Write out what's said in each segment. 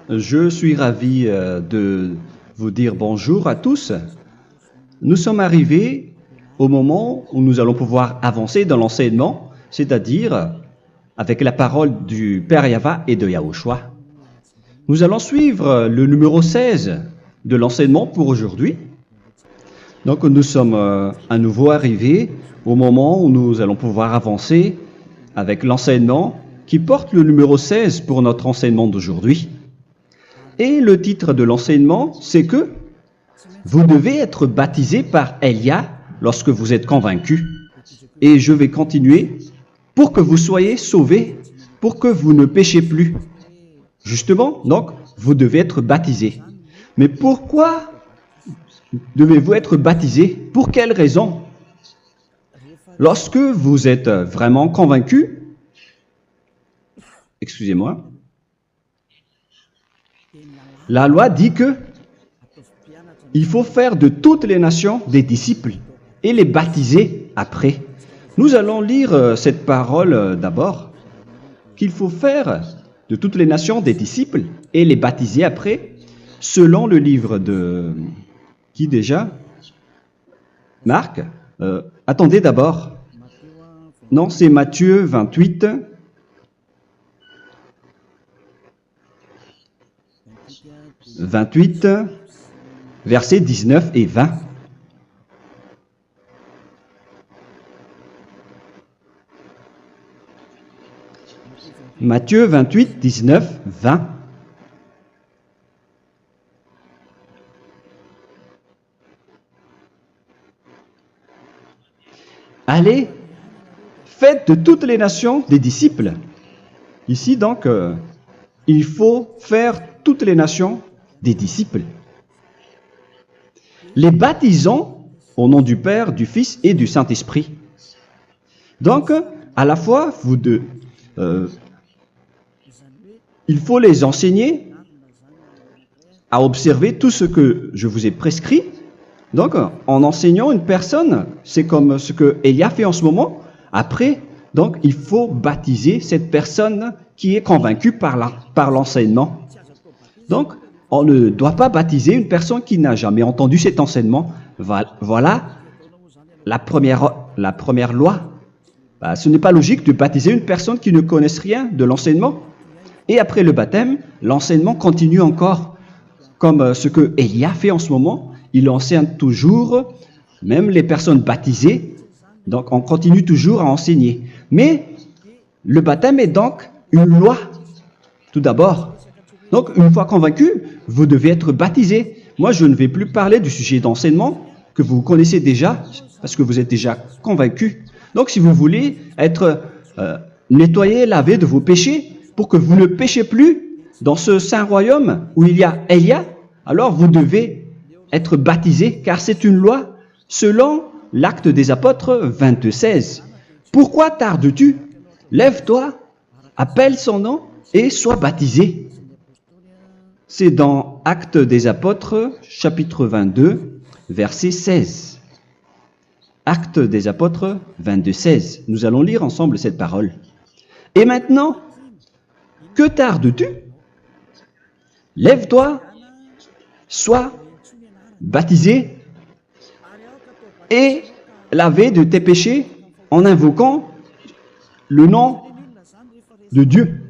Je suis ravi de vous dire bonjour à tous. Nous sommes arrivés au moment où nous allons pouvoir avancer dans l'enseignement, c'est-à-dire avec la parole du Père Yava et de Yahushua. Nous allons suivre le numéro 16 de l'enseignement pour aujourd'hui. Donc nous sommes à nouveau arrivés au moment où nous allons pouvoir avancer avec l'enseignement qui porte le numéro 16 pour notre enseignement d'aujourd'hui. Et le titre de l'enseignement, c'est que vous devez être baptisé par Elia lorsque vous êtes convaincu. Et je vais continuer pour que vous soyez sauvés, pour que vous ne péchez plus. Justement, donc, vous devez être baptisé. Mais pourquoi devez-vous être baptisé? Pour quelle raison? Lorsque vous êtes vraiment convaincu, excusez-moi, la loi dit que il faut faire de toutes les nations des disciples et les baptiser après. Nous allons lire cette parole d'abord, qu'il faut faire de toutes les nations des disciples et les baptiser après, selon le livre de... Qui déjà? Marc. Attendez d'abord. Non, c'est Matthieu 28. Versets 19 et 20. Matthieu 28, 19, 20. Allez, faites de toutes les nations des disciples. Ici donc, il faut faire toutes les nations des disciples. Les baptisons au nom du Père, du Fils et du Saint-Esprit. Donc, à la fois, il faut les enseigner à observer tout ce que je vous ai prescrit. Donc, en enseignant une personne, c'est comme ce que Elia fait en ce moment. Après, donc, il faut baptiser cette personne qui est convaincue par l'enseignement. Donc, on ne doit pas baptiser une personne qui n'a jamais entendu cet enseignement. Voilà la première loi. Ce n'est pas logique de baptiser une personne qui ne connaisse rien de l'enseignement. Et après le baptême, l'enseignement continue encore, comme ce que Elia fait en ce moment. Il enseigne toujours, même les personnes baptisées. Donc, on continue toujours à enseigner. Mais le baptême est donc une loi, tout d'abord. Donc, une fois convaincu, vous devez être baptisé. Moi, je ne vais plus parler du sujet d'enseignement que vous connaissez déjà, parce que vous êtes déjà convaincu. Donc, si vous voulez être nettoyé, lavé de vos péchés, pour que vous ne péchez plus dans ce saint royaume où il y a Elia, alors vous devez être baptisé, car c'est une loi selon l'Acte des Apôtres 22:16. Pourquoi tardes-tu? Lève-toi, appelle son nom et sois baptisé. C'est dans Actes des Apôtres, chapitre 22, verset 16. Actes des Apôtres 22:16. Nous allons lire ensemble cette parole. Et maintenant, que tardes-tu? Lève-toi, sois baptisé et lavé de tes péchés en invoquant le nom de Dieu.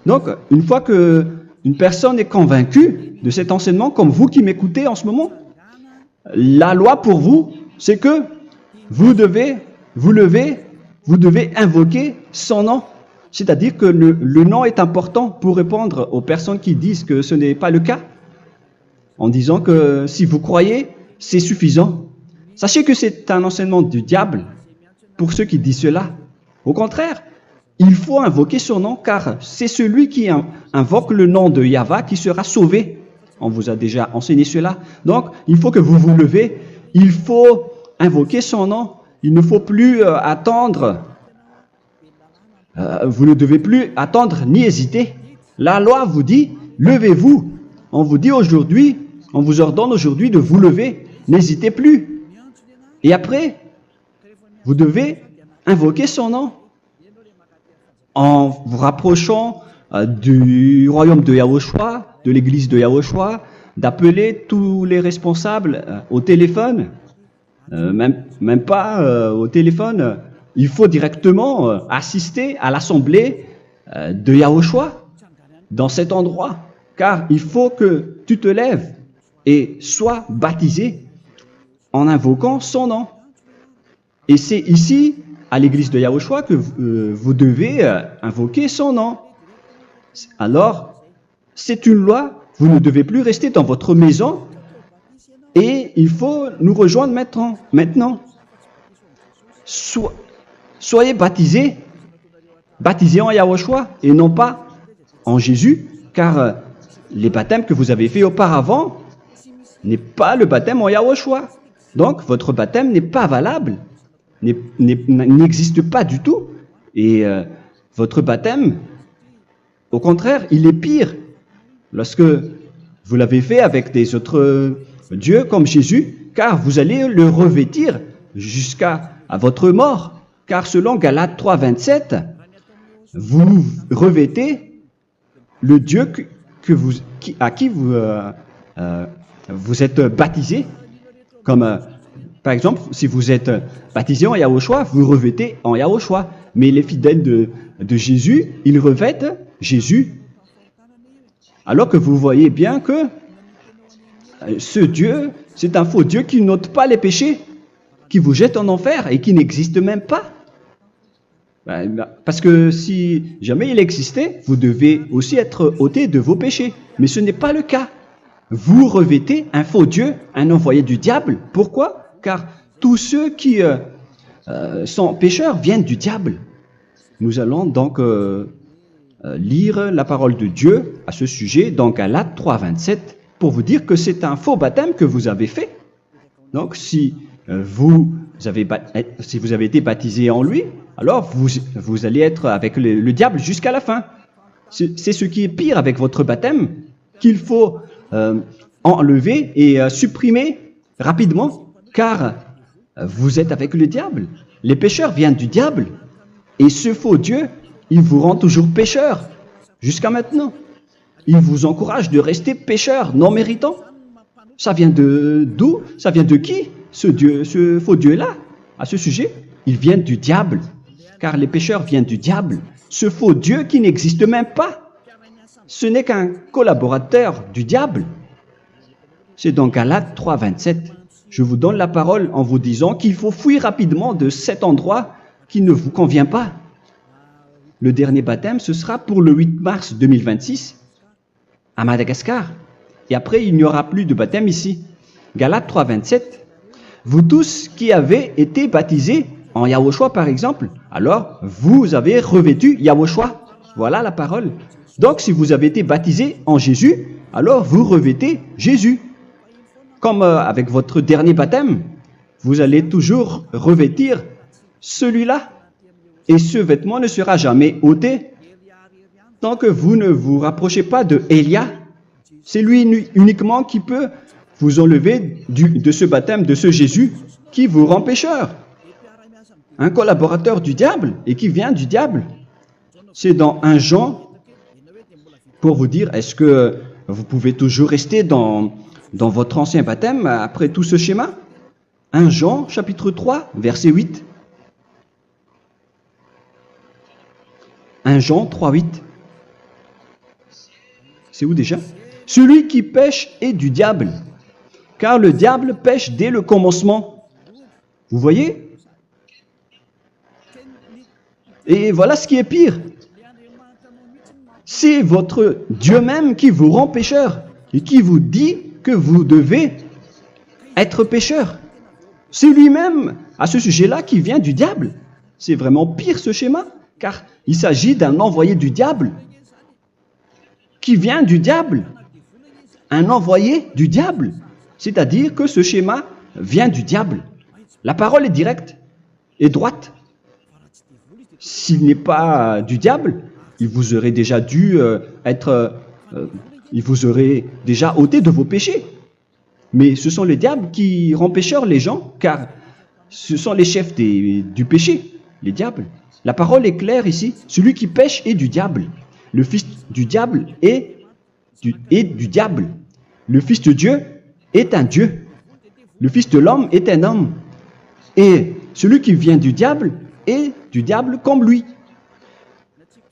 Donc, une fois qu'une personne est convaincue de cet enseignement, comme vous qui m'écoutez en ce moment, la loi pour vous, c'est que vous devez invoquer son nom. C'est-à-dire que le nom est important pour répondre aux personnes qui disent que ce n'est pas le cas, en disant que si vous croyez, c'est suffisant. Sachez que c'est un enseignement du diable pour ceux qui disent cela. Au contraire, il faut invoquer son nom, car c'est celui qui invoque le nom de Yahva qui sera sauvé. On vous a déjà enseigné cela. Donc, il faut que vous vous levez, il faut invoquer son nom. Il ne faut plus attendre. Vous ne devez plus attendre ni hésiter. La loi vous dit, levez-vous. On vous dit aujourd'hui, on vous ordonne aujourd'hui de vous lever. N'hésitez plus. Et après, vous devez invoquer son nom en vous rapprochant du royaume de Yahushua, de l'église de Yahushua, d'appeler tous les responsables au téléphone, même pas au téléphone. Il faut directement assister à l'assemblée de Yahushua dans cet endroit, car il faut que tu te lèves et sois baptisé en invoquant son nom. Et c'est ici, à l'église de Yahushua, que vous devez invoquer son nom. Alors, c'est une loi, vous ne devez plus rester dans votre maison et il faut nous rejoindre maintenant. Soyez baptisés en Yahushua et non pas en Jésus, car les baptêmes que vous avez faits auparavant n'est pas le baptême en Yahushua. Donc, votre baptême n'est pas valable, n'existe pas du tout. Et votre baptême, au contraire, il est pire. Lorsque vous l'avez fait avec des autres dieux comme Jésus, car vous allez le revêtir jusqu'à votre mort. Car selon Galates 3, 27, vous revêtez le Dieu à qui vous êtes baptisé. Comme par exemple, si vous êtes baptisé en Yahushua, vous revêtez en Yahushua. Mais les fidèles de Jésus, ils revêtent Jésus. Alors que vous voyez bien que ce Dieu, c'est un faux Dieu qui n'ôte pas les péchés, qui vous jette en enfer et qui n'existe même pas. Parce que si jamais il existait, vous devez aussi être ôté de vos péchés. Mais ce n'est pas le cas. Vous revêtez un faux Dieu, un envoyé du diable. Pourquoi? Car tous ceux qui sont pécheurs viennent du diable. Nous allons donc lire la parole de Dieu à ce sujet dans Galates 3, 27 pour vous dire que c'est un faux baptême que vous avez fait. Donc si vous avez été baptisé en lui, alors vous allez être avec le diable jusqu'à la fin. C'est ce qui est pire avec votre baptême qu'il faut enlever et supprimer rapidement, car vous êtes avec le diable. Les pécheurs viennent du diable, et ce faux Dieu, il vous rend toujours pécheur, jusqu'à maintenant. Il vous encourage de rester pécheur, non méritant. Ça vient d'où? Ça vient de qui, ce faux Dieu-là? À ce sujet, il vient du diable, car les pécheurs viennent du diable. Ce faux Dieu qui n'existe même pas. Ce n'est qu'un collaborateur du diable. C'est dans Galates 3, 27. Je vous donne la parole en vous disant qu'il faut fuir rapidement de cet endroit qui ne vous convient pas. Le dernier baptême, ce sera pour le 8 mars 2026 à Madagascar. Et après, il n'y aura plus de baptême ici. Galates 3, 27. Vous tous qui avez été baptisés en Yahushua, par exemple, alors vous avez revêtu Yahushua. Voilà la parole. Donc, si vous avez été baptisé en Jésus, alors vous revêtez Jésus. Comme avec votre dernier baptême, vous allez toujours revêtir celui-là. Et ce vêtement ne sera jamais ôté tant que vous ne vous rapprochez pas de Élia. C'est lui uniquement qui peut vous enlever de ce baptême, de ce Jésus qui vous rend pécheur. Un collaborateur du diable et qui vient du diable. C'est dans 1 Jean, pour vous dire, est-ce que vous pouvez toujours rester dans votre ancien baptême après tout ce schéma? 1 Jean, chapitre 3, verset 8. 1 Jean 3, 8. C'est où déjà? Celui qui pêche est du diable, car le diable pêche dès le commencement. Vous voyez? Et voilà ce qui est pire. C'est votre Dieu même qui vous rend pécheur et qui vous dit que vous devez être pécheur. C'est lui-même, à ce sujet-là, qui vient du diable. C'est vraiment pire ce schéma, car il s'agit d'un envoyé du diable qui vient du diable. Un envoyé du diable. C'est-à-dire que ce schéma vient du diable. La parole est directe et droite. S'il n'est pas du diable, il vous aurait déjà dû il vous aurait déjà ôté de vos péchés. Mais ce sont les diables qui rendent pécheurs les gens, car ce sont les chefs du péché, les diables. La parole est claire ici, celui qui pêche est du diable. le fils du diable est du diable. Le fils de Dieu est un Dieu. Le fils de l'homme est un homme. Et celui qui vient du diable est du diable comme lui.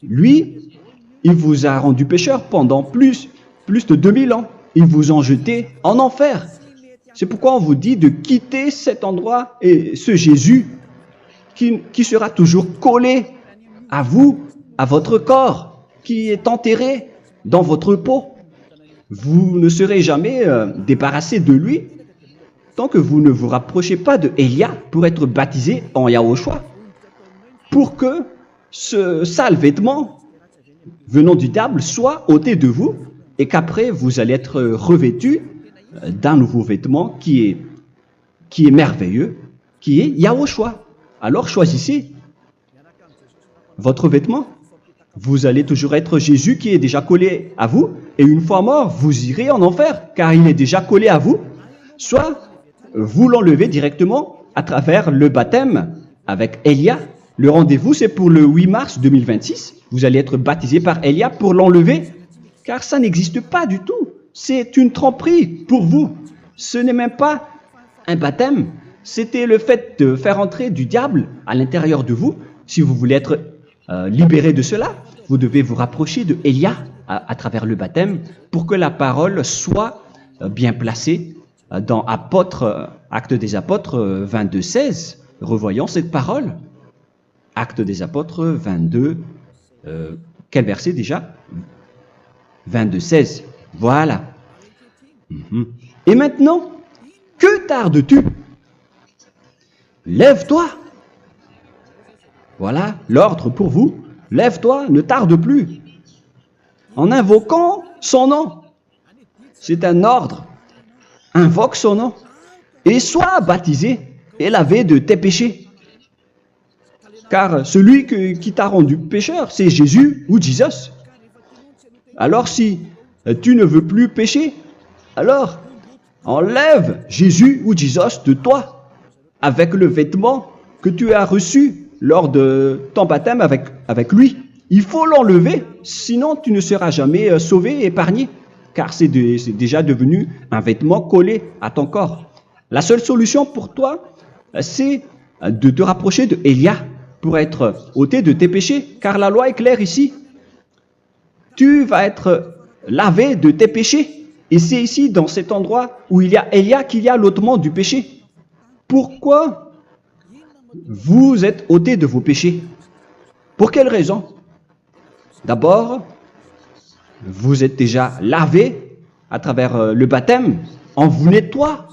Lui, il vous a rendu pécheur pendant plus de 2000 ans. Il vous a jeté en enfer. C'est pourquoi on vous dit de quitter cet endroit et ce Jésus qui sera toujours collé à vous, à votre corps, qui est enterré dans votre peau. Vous ne serez jamais débarrassé de lui tant que vous ne vous rapprochez pas de Élia pour être baptisé en Yahushua, pour que ce sale vêtement venant du diable soit ôté de vous et qu'après vous allez être revêtu d'un nouveau vêtement qui est merveilleux, qui est Yahushua. Alors choisissez votre vêtement. Vous allez toujours être Jésus qui est déjà collé à vous, et une fois mort, vous irez en enfer, car il est déjà collé à vous. Soit vous l'enlevez directement à travers le baptême avec Élia. Le rendez-vous, c'est pour le 8 mars 2026. Vous allez être baptisé par Élia pour l'enlever, car ça n'existe pas du tout. C'est une tromperie pour vous. Ce n'est même pas un baptême. C'était le fait de faire entrer du diable à l'intérieur de vous. Si vous voulez être libéré de cela, vous devez vous rapprocher de Élia à travers le baptême pour que la parole soit bien placée dans Actes des Apôtres 22, 16. Revoyons cette parole. Actes des Apôtres 22, quel verset déjà? 22, 16. Voilà. Et maintenant, que tardes-tu? Lève-toi. Voilà l'ordre pour vous. Lève-toi, ne tarde plus. En invoquant son nom. C'est un ordre. Invoque son nom. Et sois baptisé et lavé de tes péchés. Car celui qui t'a rendu pécheur, c'est Jésus ou Jesus. Alors si tu ne veux plus pécher, alors enlève Jésus ou Jesus de toi avec le vêtement que tu as reçu lors de ton baptême avec lui. Il faut l'enlever, sinon tu ne seras jamais sauvé, épargné, car c'est déjà devenu un vêtement collé à ton corps. La seule solution pour toi, c'est de te rapprocher de Élia pour être ôté de tes péchés, car la loi est claire ici. Tu vas être lavé de tes péchés, et c'est ici, dans cet endroit où il y a Élia, qu'il y a l'ôtement du péché. Pourquoi vous êtes ôté de vos péchés? Pour quelle raison? D'abord, vous êtes déjà lavé à travers le baptême. On vous nettoie.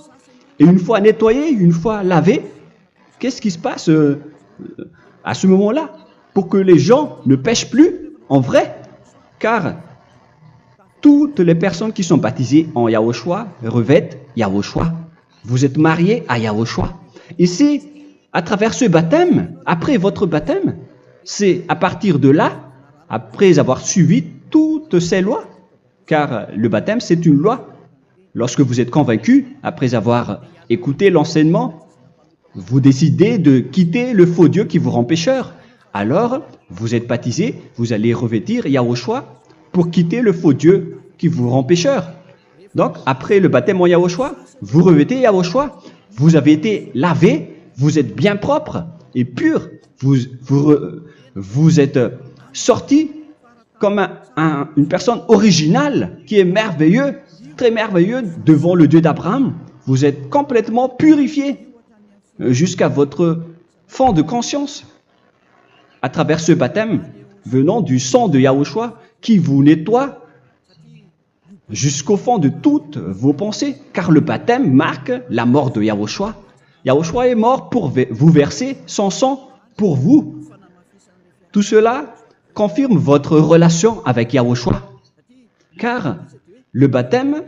Et une fois nettoyé, une fois lavé, qu'est-ce qui se passe à ce moment-là? Pour que les gens ne pêchent plus en vrai. Car toutes les personnes qui sont baptisées en Yahushua revêtent Yahushua. Vous êtes mariés à Yahushua. Et c'est à travers ce baptême, après votre baptême, c'est à partir de là, après avoir suivi toutes ces lois, car le baptême c'est une loi. Lorsque vous êtes convaincu, après avoir écouté l'enseignement, vous décidez de quitter le faux Dieu qui vous rend pécheur. Alors, vous êtes baptisé, vous allez revêtir Yahushua pour quitter le faux Dieu qui vous rend pécheur. Donc, après le baptême en Yahushua, vous revêtez Yahushua. Vous avez été lavé, vous êtes bien propre et pur. Vous êtes sorti comme une personne originale qui est merveilleux, très merveilleux devant le Dieu d'Abraham. Vous êtes complètement purifié jusqu'à votre fond de conscience à travers ce baptême venant du sang de Yahushua qui vous nettoie jusqu'au fond de toutes vos pensées, car le baptême marque la mort de Yahushua. Yahushua est mort pour vous verser son sang pour vous. Tout cela confirme votre relation avec Yahushua, car le baptême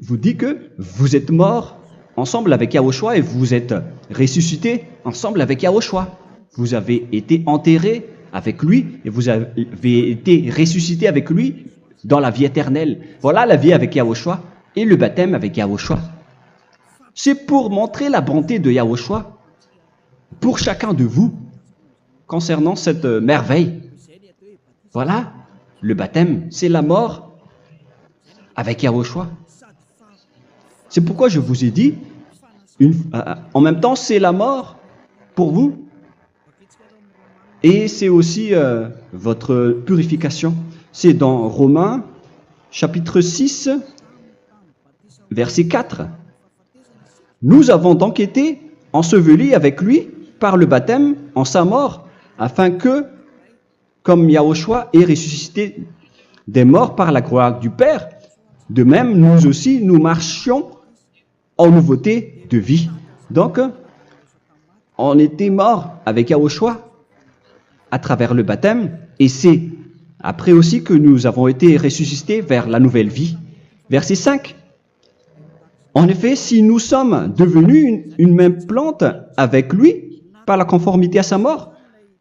vous dit que vous êtes mort ensemble avec Yahushua et vous êtes ressuscité ensemble avec Yahushua. Vous avez été enterré avec lui et vous avez été ressuscité avec lui dans la vie éternelle. Voilà la vie avec Yahushua et le baptême avec Yahushua. C'est pour montrer la bonté de Yahushua pour chacun de vous concernant cette merveille. Voilà le baptême, c'est la mort avec Yahushua. C'est pourquoi je vous ai dit, en même temps, c'est la mort pour vous. Et c'est aussi votre purification. C'est dans Romains, chapitre 6, verset 4. Nous avons donc été ensevelis avec lui par le baptême en sa mort, afin que, comme Yahushua est ressuscité des morts par la gloire du Père, de même, nous aussi, nous marchions en nouveauté de vie. Donc, on était morts avec Yahushua à travers le baptême, et c'est après aussi que nous avons été ressuscités vers la nouvelle vie. Verset 5. En effet, si nous sommes devenus une même plante avec lui par la conformité à sa mort,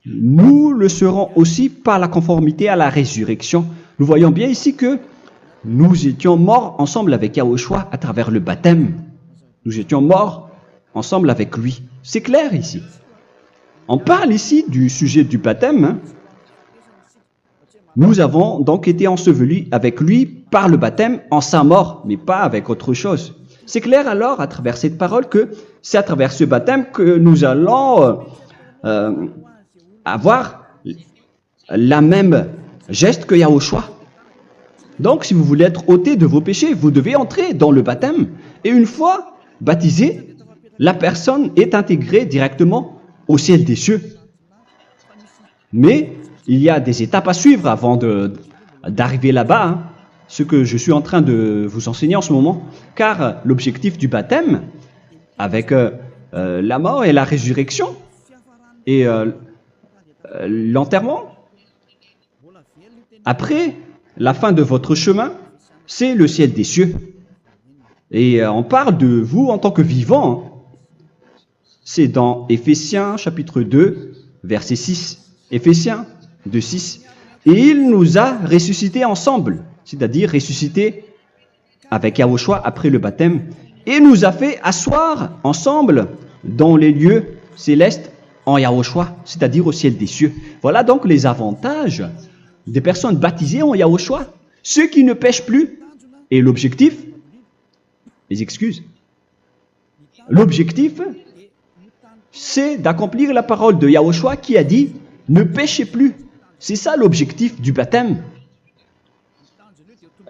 nous le serons aussi par la conformité à la résurrection. Nous voyons bien ici que nous étions morts ensemble avec Yahushua à travers le baptême. Nous étions morts ensemble avec lui. C'est clair ici. On parle ici du sujet du baptême. Nous avons donc été ensevelis avec lui par le baptême en sa mort, mais pas avec autre chose. C'est clair alors à travers cette parole que c'est à travers ce baptême que nous allons avoir la même geste que Yahushua. Donc si vous voulez être ôté de vos péchés, vous devez entrer dans le baptême. Et une fois baptisé, la personne est intégrée directement au ciel des cieux. Mais il y a des étapes à suivre avant d'arriver là-bas, hein, ce que je suis en train de vous enseigner en ce moment, car l'objectif du baptême, avec la mort et la résurrection, et l'enterrement, après la fin de votre chemin, c'est le ciel des cieux. Et on parle de vous en tant que vivant. C'est dans Éphésiens chapitre 2, verset 6. Éphésiens 2, 6. Et il nous a ressuscités ensemble, c'est-à-dire ressuscités avec Yahushua après le baptême, et nous a fait asseoir ensemble dans les lieux célestes en Yahushua, c'est-à-dire au ciel des cieux. Voilà donc les avantages des personnes baptisées en Yahushua, ceux qui ne pêchent plus. Et l'objectif, les excuses, l'objectif, c'est d'accomplir la parole de Yahushua qui a dit « Ne péchez plus ». C'est ça l'objectif du baptême.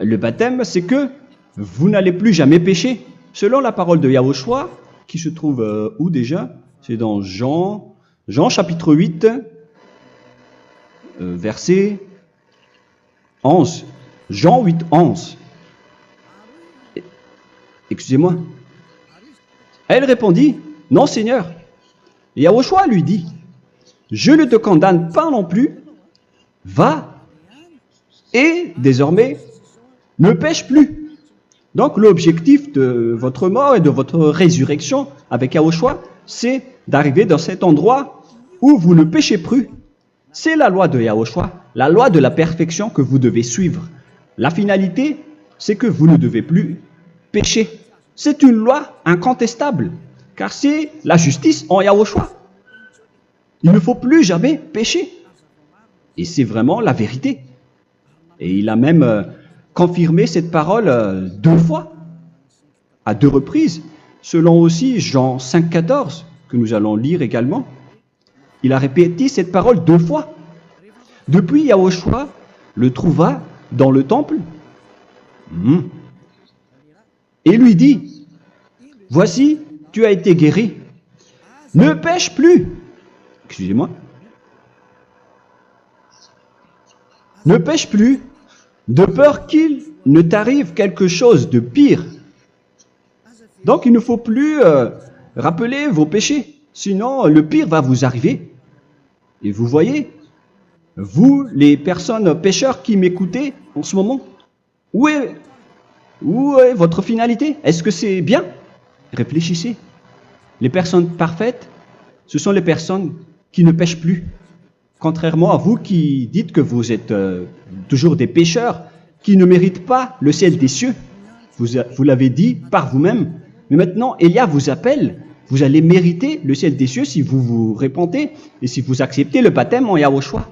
Le baptême, c'est que vous n'allez plus jamais pécher. Selon la parole de Yahushua, qui se trouve où déjà? C'est dans Jean chapitre 8, verset 11. Jean 8, 11. Excusez-moi. Elle répondit, « Non, Seigneur. » Et Yahushua lui dit, « Je ne te condamne pas non plus. Va et désormais ne pêche plus. » Donc l'objectif de votre mort et de votre résurrection avec Yahushua, c'est d'arriver dans cet endroit où vous ne péchez plus. C'est la loi de Yahushua, la loi de la perfection que vous devez suivre. La finalité, c'est que vous ne devez plus pécher. C'est une loi incontestable, car c'est la justice en Yahushua. Il ne faut plus jamais pécher. Et c'est vraiment la vérité. Et il a même confirmé cette parole 2 fois, à 2 reprises, selon aussi Jean 5, 14, que nous allons lire également. Il a répété cette parole 2 fois. Depuis, Yahushua le trouva dans le temple et lui dit, « Voici, tu as été guéri. Ne pêche plus. » Excusez-moi. Ne pêche plus, de peur qu'il ne t'arrive quelque chose de pire. Donc, il ne faut plus rappeler vos péchés, sinon le pire va vous arriver. Et vous voyez, vous, les personnes pécheurs qui m'écoutez en ce moment, où est votre finalité? Est-ce que c'est bien? Réfléchissez. Les personnes parfaites, ce sont les personnes qui ne pêchent plus. Contrairement à vous qui dites que vous êtes toujours des pécheurs, qui ne méritent pas le ciel des cieux. Vous l'avez dit par vous-même. Mais maintenant, Élia vous appelle. Vous allez mériter le ciel des cieux si vous vous repentez et si vous acceptez le baptême en Yahushua.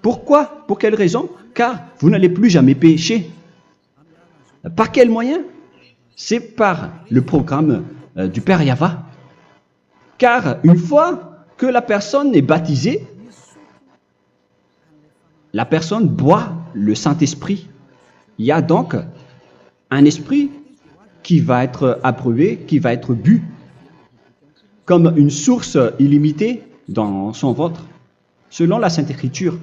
Pourquoi? Pour quelle raison? car vous n'allez plus jamais pécher. Par quel moyen? C'est par le programme du Père Yahva. Car une fois que la personne est baptisée, la personne boit le Saint-Esprit. Il y a donc un esprit qui va être approuvé, qui va être bu, comme une source illimitée dans son ventre, selon la Sainte Écriture.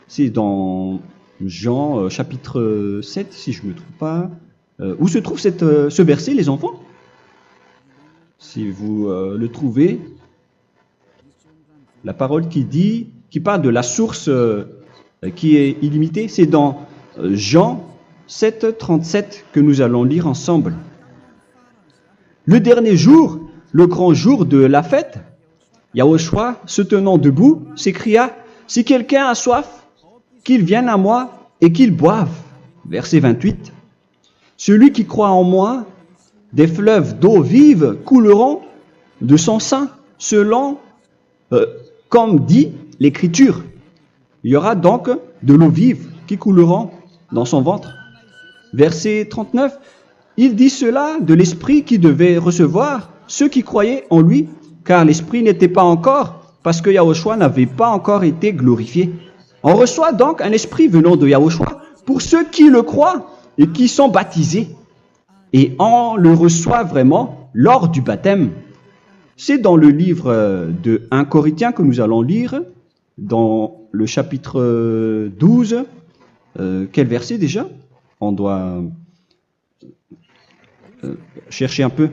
C'est dans Jean chapitre 7, si je ne me trompe pas. Où se trouve ce verset, les enfants? Si vous le trouvez, la parole qui parle de la source qui est illimitée, c'est dans Jean 7, 37 que nous allons lire ensemble. Le dernier jour, le grand jour de la fête, Yahushua, se tenant debout, s'écria, « Si quelqu'un a soif, qu'il vienne à moi et qu'il boive. » Verset 28. « Celui qui croit en moi, des fleuves d'eau vive couleront de son sein, selon, comme dit l'Écriture. » Il y aura donc de l'eau vive qui couleront dans son ventre. Verset 39. Il dit cela de l'Esprit qui devait recevoir ceux qui croyaient en lui, car l'Esprit n'était pas encore, parce que Yahushua n'avait pas encore été glorifié. On reçoit donc un Esprit venant de Yahushua pour ceux qui le croient et qui sont baptisés. Et on le reçoit vraiment lors du baptême. C'est dans le livre de 1 Corinthiens que nous allons lire, dans le chapitre 12. Quel verset déjà? On doit chercher un peu.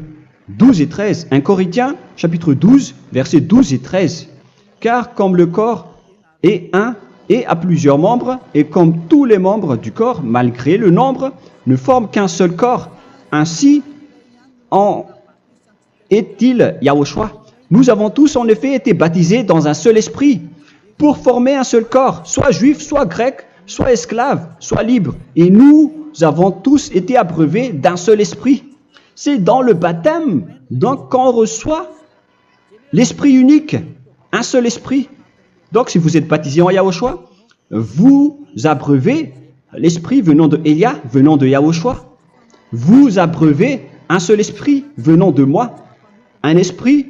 12 et 13. 1 Corinthiens, chapitre 12, versets 12 et 13. Car comme le corps est un et a plusieurs membres, et comme tous les membres du corps, malgré le nombre, ne forment qu'un seul corps, ainsi en est-il Yahushua. Nous avons tous en effet été baptisés dans un seul esprit, pour former un seul corps, soit juif, soit grec, soit esclave, soit libre. Et nous avons tous été abreuvés d'un seul esprit. C'est dans le baptême, donc, qu'on reçoit l'esprit unique, un seul esprit. Donc, si vous êtes baptisé en Yahushua, vous abreuvez l'esprit venant de Elia, venant de Yahushua. Vous abreuvez un seul esprit venant de moi, un esprit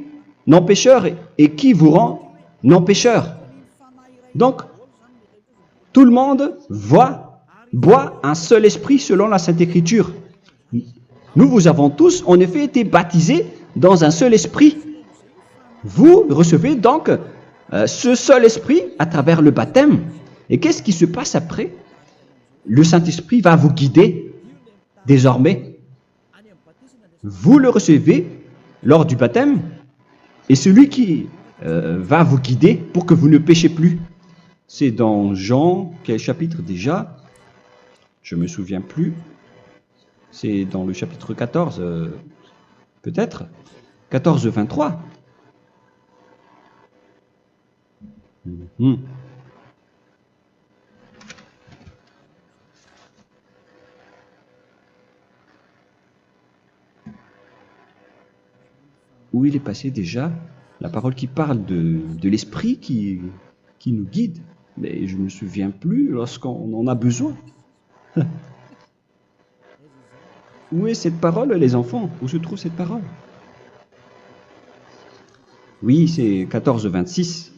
non pécheur et qui vous rend non pécheur. Donc, tout le monde boit un seul esprit selon la Sainte Écriture. Nous vous avons tous en effet été baptisés dans un seul esprit. Vous recevez donc ce seul esprit à travers le baptême. Et qu'est-ce qui se passe après? Le Saint-Esprit va vous guider désormais. Vous le recevez lors du baptême et celui qui va vous guider pour que vous ne péchez plus. C'est dans Jean, quel chapitre déjà? Je ne me souviens plus. C'est dans le chapitre 14, peut-être. 14, 23. Où il est passé déjà? La parole qui parle de l'esprit qui nous guide. Mais je ne me souviens plus lorsqu'on en a besoin. Où est cette parole, les enfants? Où se trouve cette parole? Oui, c'est 14, 26.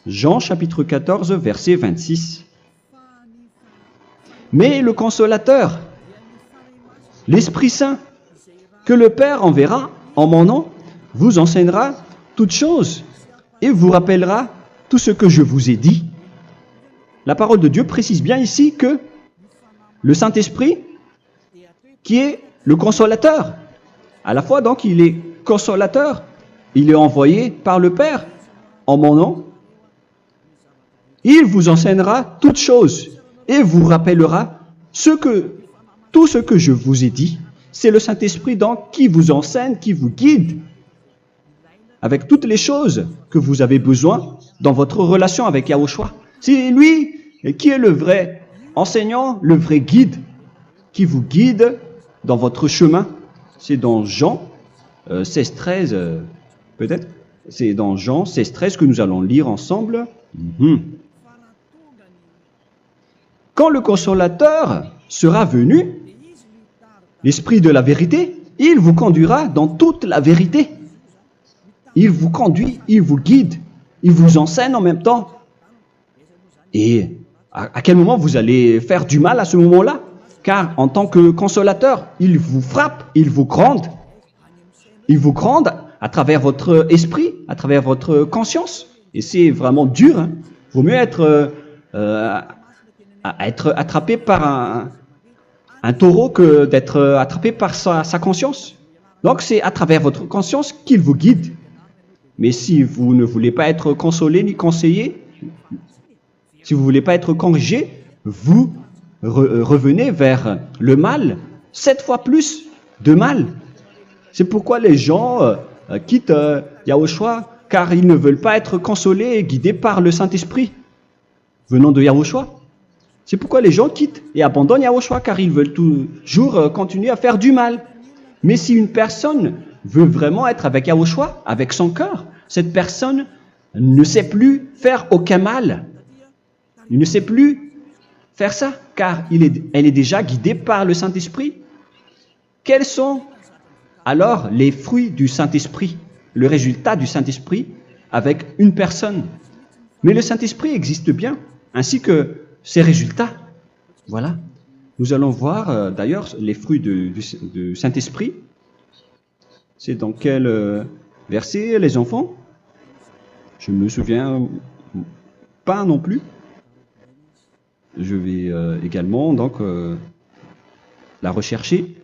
Jean chapitre 14, verset 26. Mais le consolateur, l'Esprit Saint, que le Père enverra en mon nom, vous enseignera toutes choses et vous rappellera tout ce que je vous ai dit. La parole de Dieu précise bien ici que le Saint-Esprit, qui est le consolateur, à la fois donc il est consolateur, il est envoyé par le Père en mon nom, il vous enseignera toutes choses et vous rappellera tout ce que je vous ai dit. C'est le Saint-Esprit donc qui vous enseigne, qui vous guide avec toutes les choses que vous avez besoin dans votre relation avec Yahushua. C'est lui qui est le vrai enseignant, le vrai guide, qui vous guide dans votre chemin. C'est dans Jean 16, 13, peut-être. C'est dans Jean 16, 13 que nous allons lire ensemble. Quand le consolateur sera venu, l'Esprit de la vérité, il vous conduira dans toute la vérité. Il vous conduit, il vous guide, il vous enseigne en même temps. Et à quel moment vous allez faire du mal à ce moment-là? Car en tant que consolateur, il vous frappe, il vous gronde. Il vous gronde à travers votre esprit, à travers votre conscience. Et c'est vraiment dur. Hein. Il vaut mieux être attrapé par un taureau que d'être attrapé par sa conscience. Donc c'est à travers votre conscience qu'il vous guide. Mais si vous ne voulez pas être consolé ni conseillé, si vous ne voulez pas être corrigé, vous revenez vers le mal, 7 fois plus de mal. C'est pourquoi les gens quittent Yahushua, car ils ne veulent pas être consolés et guidés par le Saint-Esprit venant de Yahushua. C'est pourquoi les gens quittent et abandonnent Yahushua, car ils veulent toujours continuer à faire du mal. Mais si une personne veut vraiment être avec Yahushua, avec son cœur, cette personne ne sait plus faire aucun mal. Il ne sait plus faire ça, car elle est déjà guidée par le Saint-Esprit. Quels sont alors les fruits du Saint-Esprit, le résultat du Saint-Esprit avec une personne? Mais le Saint-Esprit existe bien, ainsi que ses résultats. Voilà. Nous allons voir d'ailleurs les fruits du Saint-Esprit. C'est dans quel verset, les enfants? Je ne me souviens pas non plus. Je vais également donc la rechercher.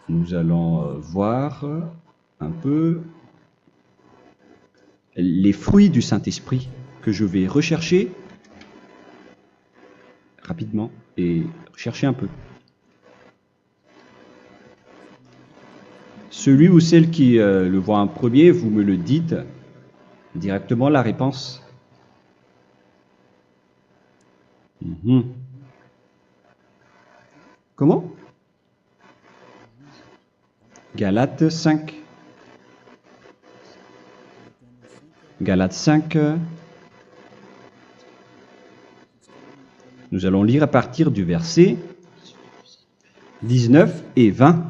Nous allons voir un peu les fruits du Saint-Esprit que je vais rechercher rapidement et chercher un peu. Celui ou celle qui le voit en premier, vous me le dites directement la réponse. Comment? Galates 5. Galates 5. Nous allons lire à partir du verset 19 et 20.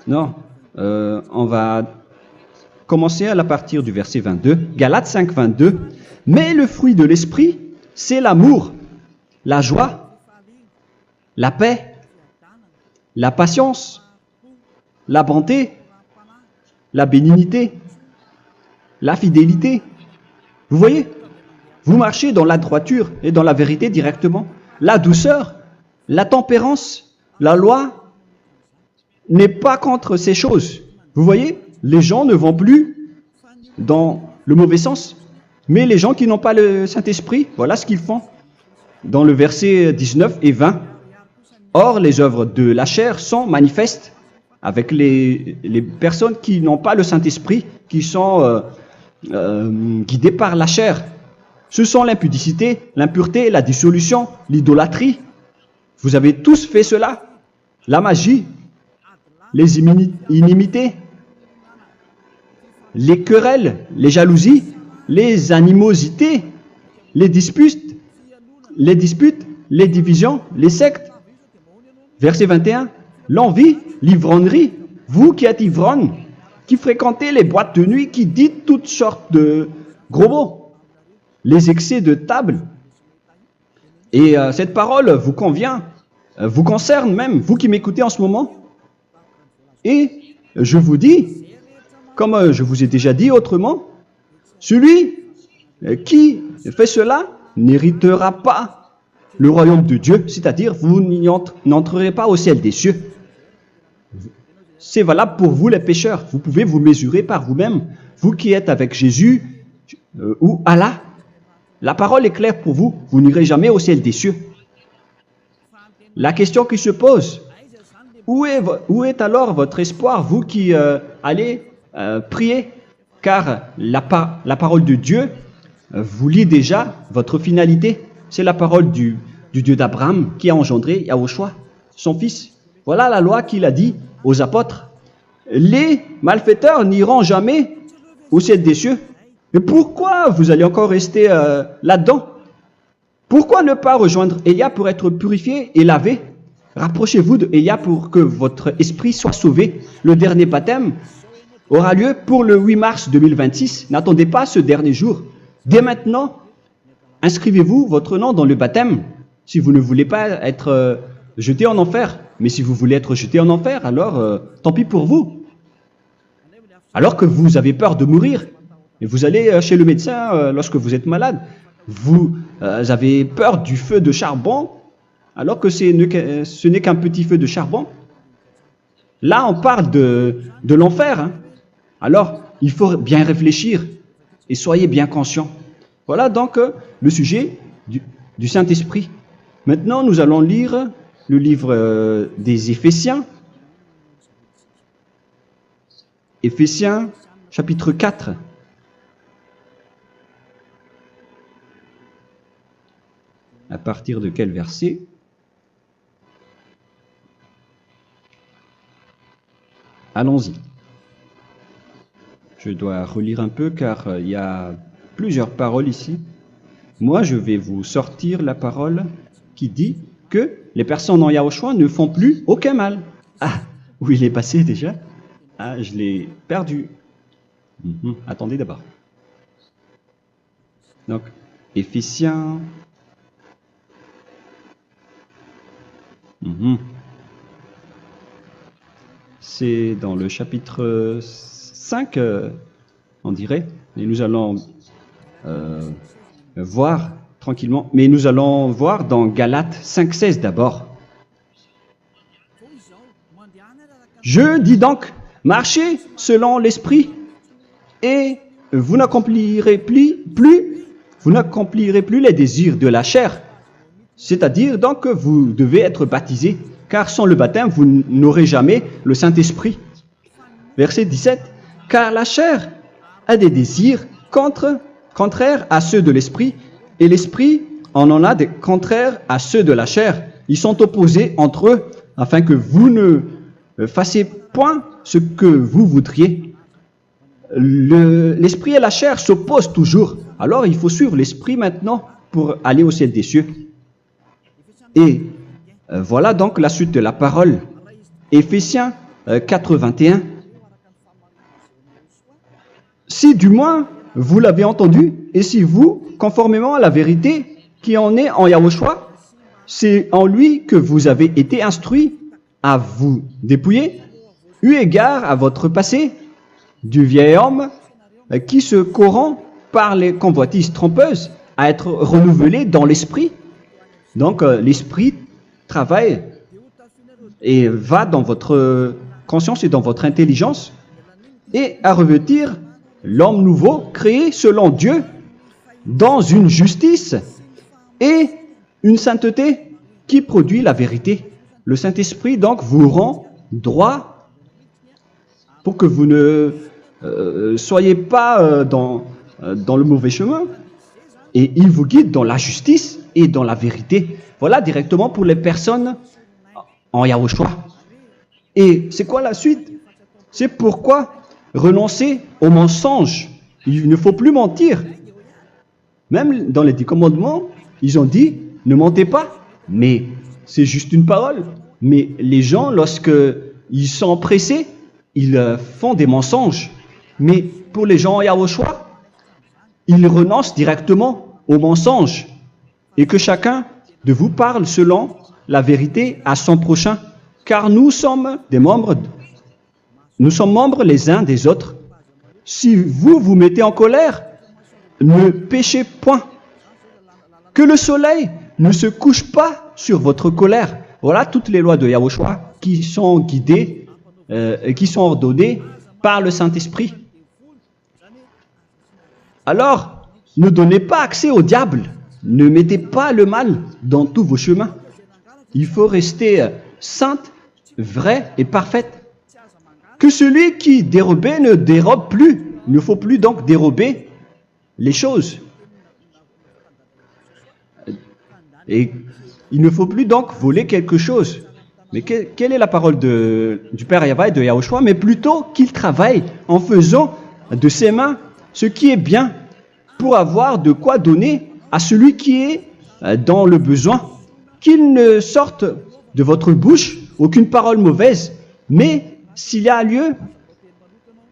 Non, on va commencer à partir du verset 22. Galates 5, 22. Mais le fruit de l'esprit, c'est l'amour, la joie, la paix, la patience, la bonté, la bénignité, la fidélité. Vous voyez, vous marchez dans la droiture et dans la vérité directement. La douceur, la tempérance, la loi n'est pas contre ces choses. Vous voyez, les gens ne vont plus dans le mauvais sens. Mais les gens qui n'ont pas le Saint-Esprit, voilà ce qu'ils font. Dans le verset 19 et 20. Or, les œuvres de la chair sont manifestes avec les personnes qui n'ont pas le Saint-Esprit, qui sont guidées par la chair. Ce sont l'impudicité, l'impureté, la dissolution, l'idolâtrie. Vous avez tous fait cela. La magie, les inimités, les querelles, les jalousies, les animosités, les disputes, les divisions, les sectes. Verset 21, l'envie, l'ivrognerie, vous qui êtes ivrognes, qui fréquentez les boîtes de nuit, qui dites toutes sortes de gros mots, les excès de table. Et cette parole vous convient, vous concerne même, vous qui m'écoutez en ce moment. Et je vous dis, comme je vous ai déjà dit autrement, celui qui fait cela n'héritera pas le royaume de Dieu, c'est-à-dire vous n'entrerez pas au ciel des cieux. C'est valable pour vous les pécheurs. Vous pouvez vous mesurer par vous-même, vous qui êtes avec Jésus ou Allah. La parole est claire pour vous, vous n'irez jamais au ciel des cieux. La question qui se pose, où est alors votre espoir, vous qui allez prier? Car la parole de Dieu vous lit déjà votre finalité. C'est la parole du Dieu d'Abraham qui a engendré Yahushua, son fils. Voilà la loi qu'il a dit aux apôtres. Les malfaiteurs n'iront jamais au ciel des cieux. Mais pourquoi vous allez encore rester là-dedans? Pourquoi ne pas rejoindre Élia pour être purifié et lavé? Rapprochez-vous de Élia pour que votre esprit soit sauvé. Le dernier baptême aura lieu pour le 8 mars 2026. N'attendez pas ce dernier jour. Dès maintenant, inscrivez-vous votre nom dans le baptême si vous ne voulez pas être jeté en enfer. Mais si vous voulez être jeté en enfer, alors tant pis pour vous. Alors que vous avez peur de mourir, et vous allez chez le médecin lorsque vous êtes malade, vous avez peur du feu de charbon, alors que ce n'est qu'un petit feu de charbon. Là, on parle de l'enfer. Hein. Alors, il faut bien réfléchir et soyez bien conscients. Voilà donc le sujet du Saint-Esprit. Maintenant, nous allons lire le livre des Éphésiens. Éphésiens, chapitre 4. À partir de quel verset? Allons-y. Je dois relire un peu car il y a plusieurs paroles ici. Moi, je vais vous sortir la parole qui dit que les personnes en Yahushua ne font plus aucun mal. Ah, où il est passé déjà? Ah, je l'ai perdu. Attendez d'abord. Donc, Éphésiens. C'est dans le chapitre 5, on dirait. Et nous allons voir tranquillement. Mais nous allons voir dans Galates 5,16 d'abord. Je dis donc, marchez selon l'esprit et vous n'accomplirez plus les désirs de la chair. C'est-à-dire donc que vous devez être baptisé, car sans le baptême, vous n'aurez jamais le Saint-Esprit. Verset 17. Car la chair a des désirs contraires à ceux de l'esprit, et l'esprit en a des contraires à ceux de la chair. Ils sont opposés entre eux, afin que vous ne fassiez point ce que vous voudriez. L'esprit et la chair s'opposent toujours. Alors il faut suivre l'esprit maintenant pour aller au ciel des cieux. Et voilà donc la suite de la parole. Éphésiens 4:21. Si du moins vous l'avez entendu, et si vous, conformément à la vérité qui en est en Yahushua, c'est en lui que vous avez été instruits à vous dépouiller, eu égard à votre passé, du vieil homme qui se corrompt par les convoitises trompeuses, à être renouvelé dans l'esprit. Donc l'esprit travaille et va dans votre conscience et dans votre intelligence et à revêtir l'homme nouveau créé selon Dieu dans une justice et une sainteté qui produit la vérité. Le Saint-Esprit donc vous rend droit pour que vous ne soyez pas dans le mauvais chemin et il vous guide dans la justice et dans la vérité. Voilà directement pour les personnes en Yahushua. Et c'est quoi la suite? C'est pourquoi renoncer au mensonge. Il ne faut plus mentir. Même dans les 10 commandements, ils ont dit ne mentez pas. Mais c'est juste une parole. Mais les gens, lorsqu'ils sont pressés, ils font des mensonges. Mais pour les gens en Yahushua, ils renoncent directement au mensonge. Et que chacun de vous parle selon la vérité à son prochain, car nous sommes membres les uns des autres. Si vous vous mettez en colère, ne péchez point. Que le soleil ne se couche pas sur votre colère. Voilà toutes les lois de Yahushua qui sont guidées, qui sont ordonnées par le Saint-Esprit. Alors, ne donnez pas accès au diable. Ne mettez pas le mal dans tous vos chemins. Il faut rester sainte, vraie et parfaite. Que celui qui dérobait ne dérobe plus. Il ne faut plus donc dérober les choses. Et il ne faut plus donc voler quelque chose. Mais quelle est la parole du Père Yahweh et de Yahushua? Mais plutôt qu'il travaille en faisant de ses mains ce qui est bien pour avoir de quoi donner à celui qui est dans le besoin. Qu'il ne sorte de votre bouche aucune parole mauvaise, mais s'il y a lieu,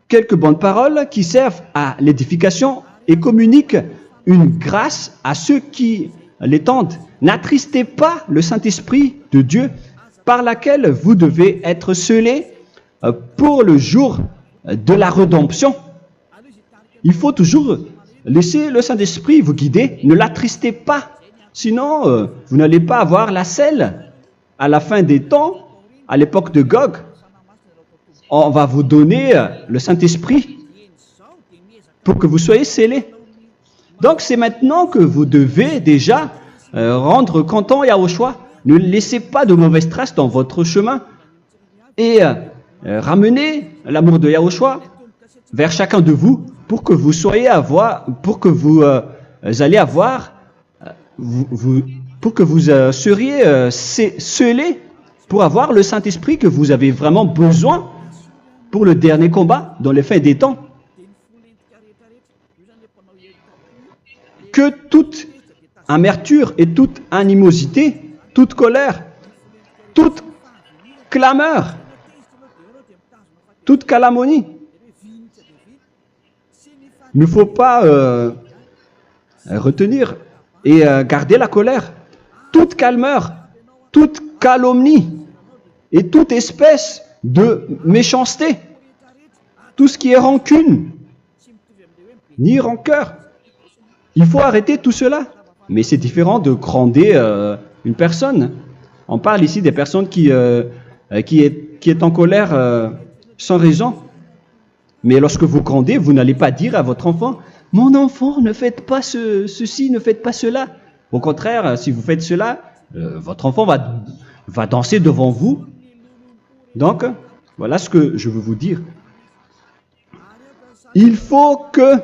quelques bonnes paroles qui servent à l'édification et communiquent une grâce à ceux qui l'étendent. N'attristez pas le Saint-Esprit de Dieu par laquelle vous devez être scellés pour le jour de la rédemption. Il faut toujours laisser le Saint-Esprit vous guider, ne l'attristez pas, sinon vous n'allez pas avoir la selle. À la fin des temps, à l'époque de Gog, on va vous donner le Saint-Esprit pour que vous soyez scellés. Donc c'est maintenant que vous devez déjà rendre content Yahushua. Ne laissez pas de mauvaises traces dans votre chemin et ramenez l'amour de Yahushua vers chacun de vous pour que vous soyez seriez scellés pour avoir le Saint-Esprit que vous avez vraiment besoin pour le dernier combat dans les fins des temps. Que toute amertume et toute animosité, toute colère, toute clameur, toute calomnie, il ne faut pas retenir et garder la colère. Toute calmeur, toute calomnie et toute espèce de méchanceté, tout ce qui est rancune, ni rancœur. Il faut arrêter tout cela. Mais c'est différent de gronder une personne. On parle ici des personnes qui est en colère sans raison. Mais lorsque vous grondez, vous n'allez pas dire à votre enfant « Mon enfant, ne faites pas ceci, ne faites pas cela ». Au contraire, si vous faites cela, votre enfant va danser devant vous. Donc, voilà ce que je veux vous dire. Il faut que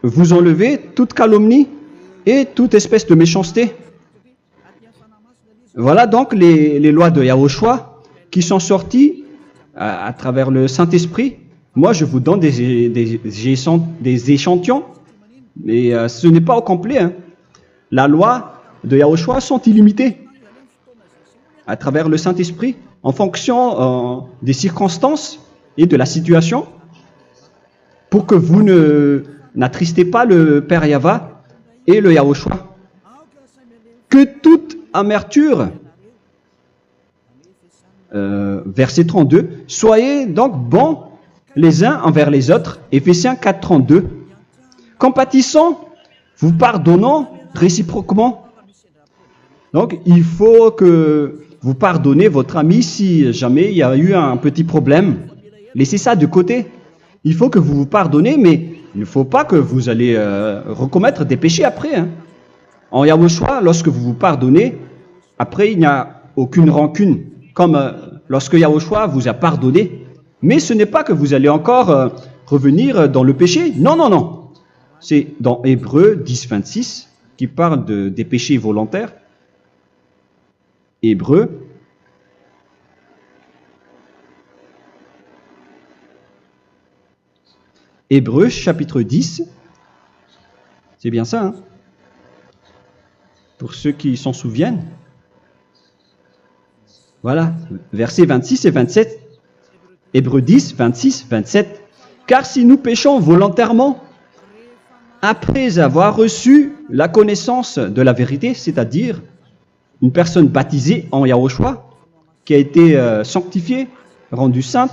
vous enlevez toute calomnie et toute espèce de méchanceté. Voilà donc les lois de Yahushua qui sont sorties à travers le Saint-Esprit. Moi, je vous donne des échantillons, mais ce n'est pas au complet. Hein. La loi de Yahushua sont illimitées à travers le Saint-Esprit en fonction des circonstances et de la situation pour que vous n'attristez pas le Père Yahva et le Yahushua. Que toute amertume, verset 32, soyez donc bons les uns envers les autres, Éphésiens 4, 32, compatissant, vous pardonnant réciproquement. Donc, il faut que vous pardonnez votre ami si jamais il y a eu un petit problème. Laissez ça de côté. Il faut que vous vous pardonnez, mais il ne faut pas que vous allez recommettre des péchés après. Hein. En Yahushua, lorsque vous vous pardonnez, après il n'y a aucune rancune, comme lorsque Yahushua vous a pardonné. Mais ce n'est pas que vous allez encore revenir dans le péché. Non, non, non. C'est dans Hébreux 10, 26 qui parle des péchés volontaires. Hébreux. Hébreux chapitre 10. C'est bien ça, hein? Pour ceux qui s'en souviennent. Voilà, versets 26 et 27. Hébreux 10, 26, 27. Car si nous péchons volontairement, après avoir reçu la connaissance de la vérité, c'est-à-dire une personne baptisée en Yahushua, qui a été sanctifiée, rendue sainte,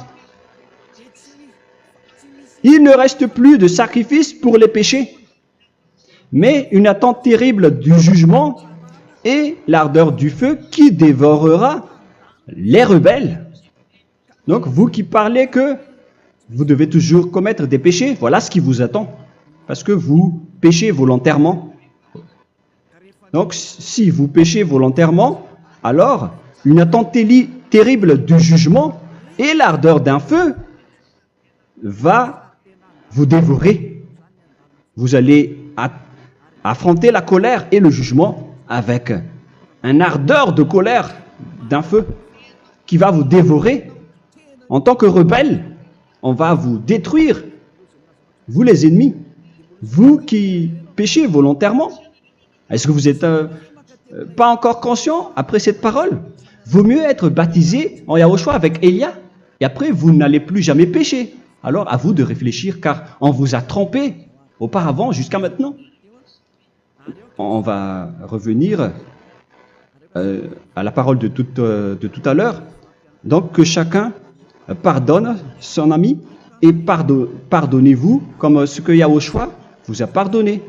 il ne reste plus de sacrifice pour les péchés, mais une attente terrible du jugement et l'ardeur du feu qui dévorera les rebelles. Donc, vous qui parlez que vous devez toujours commettre des péchés, voilà ce qui vous attend, parce que vous péchez volontairement. Donc, si vous péchez volontairement, alors une attente terrible du jugement et l'ardeur d'un feu va vous dévorer. Vous allez affronter la colère et le jugement avec une ardeur de colère d'un feu qui va vous dévorer. En tant que rebelle, on va vous détruire vous les ennemis, vous qui péchez volontairement. Est-ce que vous n'êtes pas encore conscient après cette parole? Vaut mieux être baptisé en Yahushua avec Elia, et après vous n'allez plus jamais pécher. Alors à vous de réfléchir, car on vous a trompé auparavant jusqu'à maintenant. On va revenir à la parole de tout à l'heure. Donc que chacun pardonne son ami et pardonnez-vous comme ce que Yahushua vous a pardonné.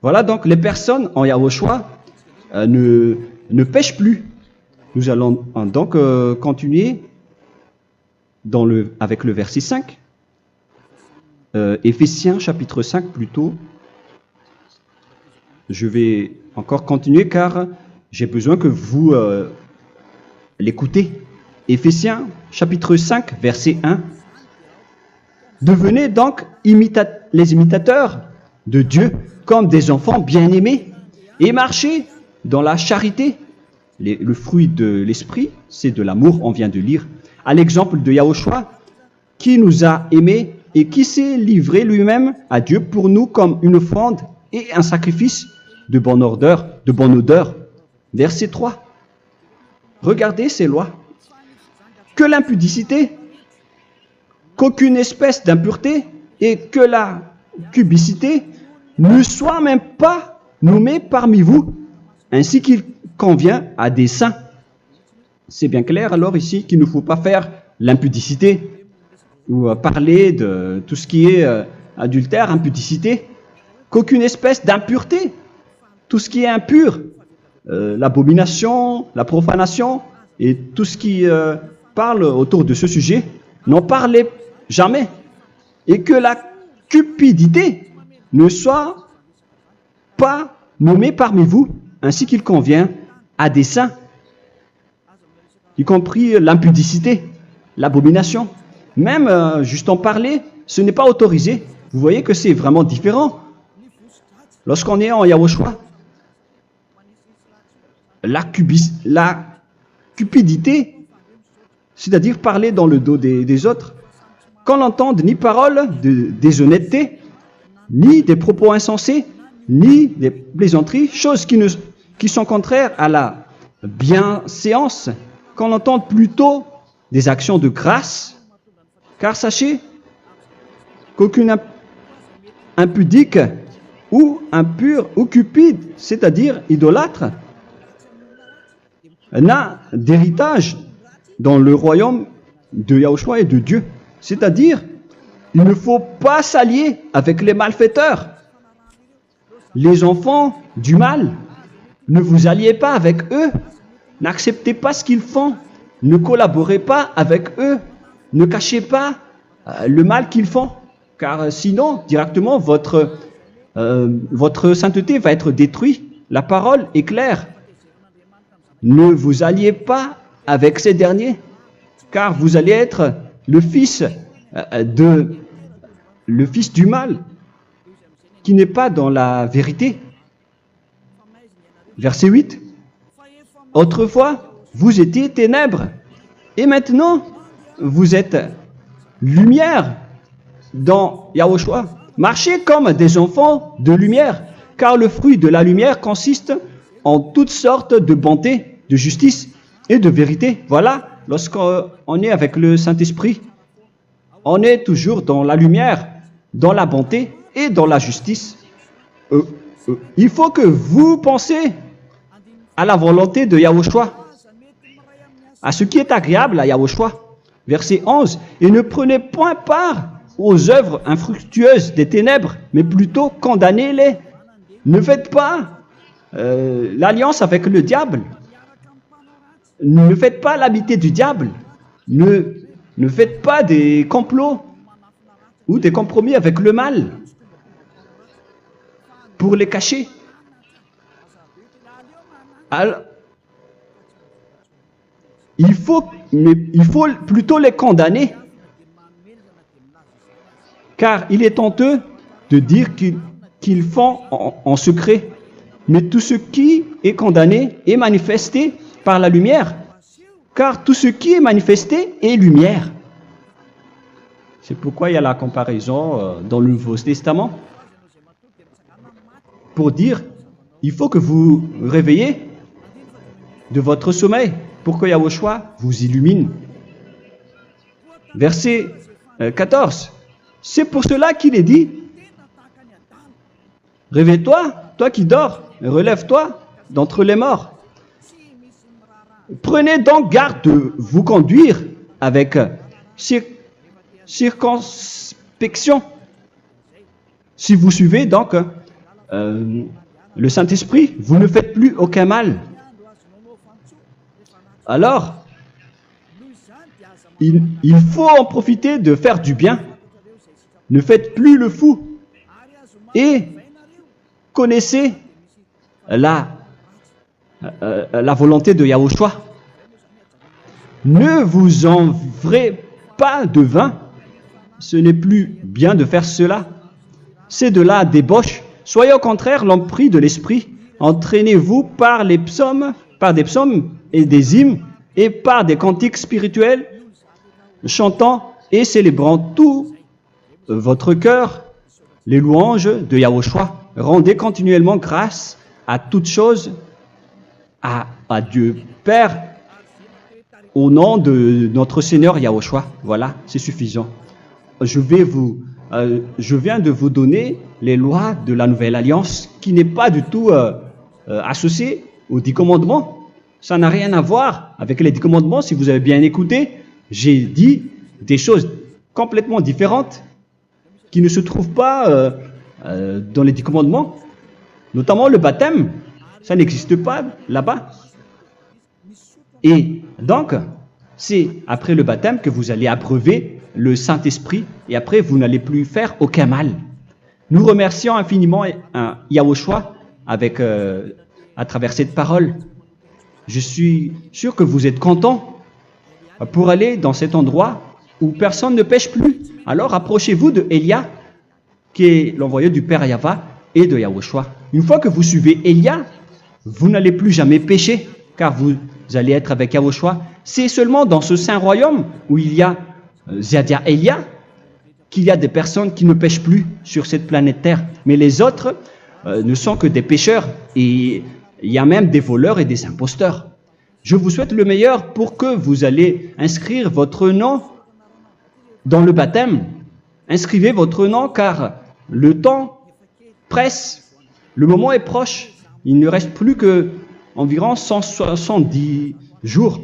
Voilà donc les personnes en Yahushua ne pêchent plus. Nous allons donc continuer avec le verset 5. Éphésiens chapitre 5 plutôt. Je vais encore continuer car j'ai besoin que vous l'écoutez. Éphésiens chapitre 5 verset 1. Devenez donc les imitateurs de Dieu comme des enfants bien-aimés et marchez dans la charité. Le fruit de l'esprit, c'est de l'amour, on vient de lire, à l'exemple de Yahushua qui nous a aimés et qui s'est livré lui-même à Dieu pour nous comme une offrande et un sacrifice de bonne odeur. Verset 3. Regardez ces lois. Que l'impudicité, qu'aucune espèce d'impureté et que la cubicité ne soit même pas nommée parmi vous, ainsi qu'il convient à des saints. C'est bien clair alors ici qu'il ne faut pas faire l'impudicité ou parler de tout ce qui est adultère, impudicité, qu'aucune espèce d'impureté, tout ce qui est impur, l'abomination, la profanation et tout ce qui parle autour de ce sujet, n'en parlez jamais. Et que la cupidité ne soit pas nommée parmi vous, ainsi qu'il convient à des saints, y compris l'impudicité, l'abomination. Même juste en parler, ce n'est pas autorisé. Vous voyez que c'est vraiment différent. Lorsqu'on est en Yahushua, la cupidité, c'est-à-dire parler dans le dos des autres, qu'on n'entende ni parole de déshonnêteté, ni des propos insensés, ni des plaisanteries, choses qui sont contraires à la bienséance, qu'on entende plutôt des actions de grâce, car sachez qu'aucune impudique ou impure ou cupide, c'est-à-dire idolâtre, n'a d'héritage dans le royaume de Yahushua et de Dieu. C'est-à-dire, il ne faut pas s'allier avec les malfaiteurs. Les enfants du mal, ne vous alliez pas avec eux. N'acceptez pas ce qu'ils font. Ne collaborez pas avec eux. Ne cachez pas le mal qu'ils font. Car sinon, directement, votre sainteté va être détruite. La parole est claire. Ne vous alliez pas avec ces derniers, car vous allez être le fils du mal, qui n'est pas dans la vérité. Verset 8. Autrefois, vous étiez ténèbres, et maintenant, vous êtes lumière dans Yahushua. Marchez comme des enfants de lumière, car le fruit de la lumière consiste en toutes sortes de bonté, de justice et de vérité. Voilà, lorsqu'on est avec le Saint-Esprit, on est toujours dans la lumière, dans la bonté et dans la justice. Il faut que vous pensiez à la volonté de Yahushua, à ce qui est agréable à Yahushua. Verset 11. Et ne prenez point part aux œuvres infructueuses des ténèbres, mais plutôt condamnez-les. Ne faites pas l'alliance avec le diable. Ne faites pas l'amitié du diable. Ne faites pas des complots ou des compromis avec le mal pour les cacher. Alors, il faut plutôt les condamner, car il est honteux de dire qu'ils font en secret. Mais tout ce qui est condamné est manifesté par la lumière, car tout ce qui est manifesté est lumière. C'est pourquoi il y a la comparaison dans le Nouveau Testament pour dire, il faut que vous réveillez de votre sommeil pour que Yahushua vous illumine. Verset 14. C'est pour cela qu'il est dit, réveille-toi, toi qui dors, relève-toi d'entre les morts. Prenez donc garde de vous conduire avec circonspection. Si vous suivez donc le Saint-Esprit, vous ne faites plus aucun mal. Alors, il faut en profiter de faire du bien. Ne faites plus le fou. Et connaissez la volonté de Yahushua. Ne vous envrez pas de vin. Ce n'est plus bien de faire cela. C'est de la débauche. Soyez au contraire l'empris de l'esprit. Entraînez-vous par des psaumes et des hymnes et par des cantiques spirituels, chantant et célébrant tout votre cœur les louanges de Yahushua. Rendez continuellement grâce à toutes choses à Dieu Père au nom de notre Seigneur Yahushua. Voilà, c'est suffisant. Je viens de vous donner les lois de la Nouvelle Alliance qui n'est pas du tout associée aux 10 commandements. Ça n'a rien à voir avec les 10 commandements. Si vous avez bien écouté, j'ai dit des choses complètement différentes qui ne se trouvent pas dans les 10 commandements. Notamment le baptême, ça n'existe pas là-bas. Et donc, c'est après le baptême que vous allez abreuver le Saint-Esprit et après vous n'allez plus faire aucun mal. Nous remercions infiniment Yahushua à travers cette parole. Je suis sûr que vous êtes contents pour aller dans cet endroit où personne ne pêche plus. Alors approchez-vous de Élia, qui est l'envoyé du Père Yahva et de Yahushua. Une fois que vous suivez Élia, vous n'allez plus jamais pécher, car vous allez être avec Yahushua. C'est seulement dans ce saint royaume où il y a Ziadia Elia qu'il y a des personnes qui ne pêchent plus sur cette planète Terre. Mais les autres ne sont que des pécheurs et il y a même des voleurs et des imposteurs. Je vous souhaite le meilleur pour que vous allez inscrire votre nom dans le baptême. Inscrivez votre nom car le temps presse, le moment est proche. Il ne reste plus que environ 170 jours.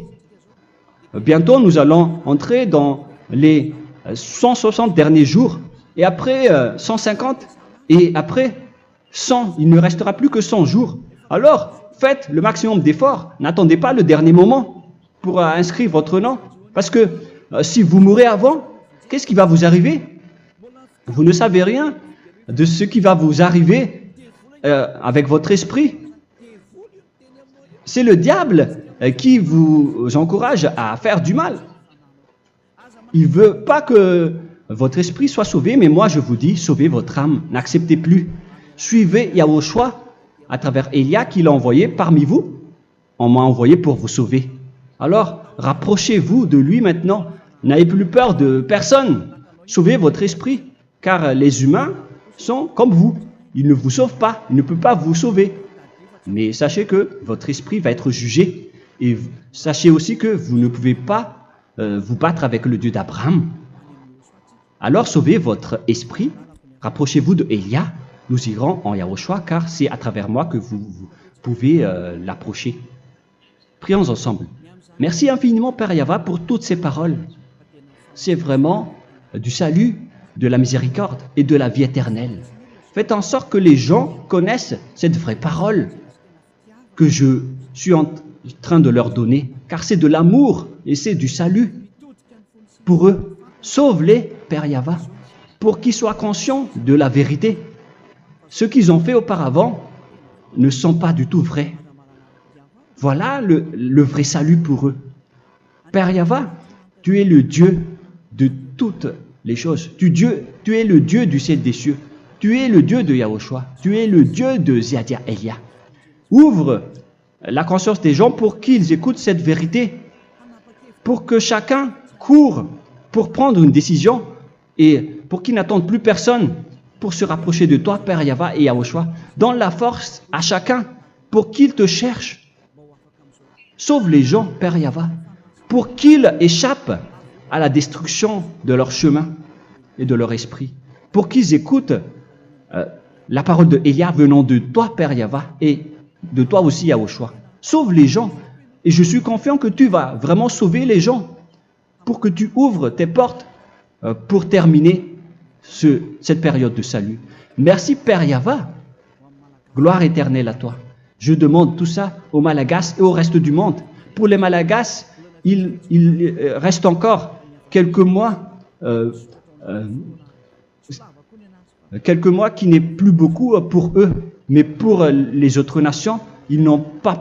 Bientôt, nous allons entrer dans les 160 derniers jours et après 150 et après 100. Il ne restera plus que 100 jours. Alors, faites le maximum d'efforts. N'attendez pas le dernier moment pour inscrire votre nom. Parce que si vous mourrez avant, qu'est-ce qui va vous arriver? Vous ne savez rien de ce qui va vous arriver avec votre esprit. C'est le diable qui vous encourage à faire du mal. Il ne veut pas que votre esprit soit sauvé, mais moi je vous dis, sauvez votre âme, n'acceptez plus. Suivez Yahushua à travers Élia qu'il a envoyé parmi vous. On m'a envoyé pour vous sauver. Alors, rapprochez-vous de lui maintenant. N'ayez plus peur de personne. Sauvez votre esprit, car les humains sont comme vous. Ils ne vous sauvent pas, ils ne peuvent pas vous sauver. Mais sachez que votre esprit va être jugé. Et sachez aussi que vous ne pouvez pas vous battre avec le Dieu d'Abraham. Alors sauvez votre esprit, rapprochez-vous de Élia. Nous irons en Yahushua, car c'est à travers moi que vous pouvez l'approcher. Prions ensemble. Merci infiniment, Père Yahva, pour toutes ces paroles. C'est vraiment du salut, de la miséricorde et de la vie éternelle. Faites en sorte que les gens connaissent cette vraie parole que je suis en train de leur donner, car c'est de l'amour et c'est du salut pour eux. Sauve-les, Père Yahva, pour qu'ils soient conscients de la vérité. Ce qu'ils ont fait auparavant ne sont pas du tout vrais. Voilà le vrai salut pour eux. Père Yahva, tu es le Dieu de toutes les choses. Tu es le Dieu du ciel des cieux. Tu es le Dieu de Yahushua. Tu es le Dieu de Ziadia Elia. Ouvre la conscience des gens pour qu'ils écoutent cette vérité, pour que chacun court pour prendre une décision et pour qu'ils n'attendent plus personne pour se rapprocher de toi, Père Yahweh et Yahushua. Donne la force à chacun pour qu'ils te cherchent. Sauve les gens, Père Yahweh, pour qu'ils échappent à la destruction de leur chemin et de leur esprit, pour qu'ils écoutent la parole de Elia venant de toi, Père Yahweh, et de toi aussi, Yahushua. Sauve les gens, et je suis confiant que tu vas vraiment sauver les gens, pour que tu ouvres tes portes pour terminer cette période de salut. Merci, Père Yahweh. Gloire éternelle à toi. Je demande tout ça aux Malagasy et au reste du monde. Pour les Malagasy, il reste encore quelques mois qui n'est plus beaucoup pour eux, mais pour les autres nations, ils n'ont pas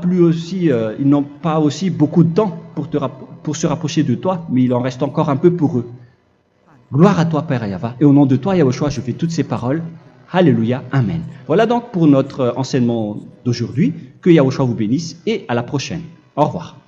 aussi beaucoup de temps pour se rapprocher de toi, mais il en reste encore un peu pour eux. Gloire à toi, Père Yahweh, et au nom de toi, Yahushua, je fais toutes ces paroles. Alléluia, Amen. Voilà donc pour notre enseignement d'aujourd'hui. Que Yahushua vous bénisse et à la prochaine. Au revoir.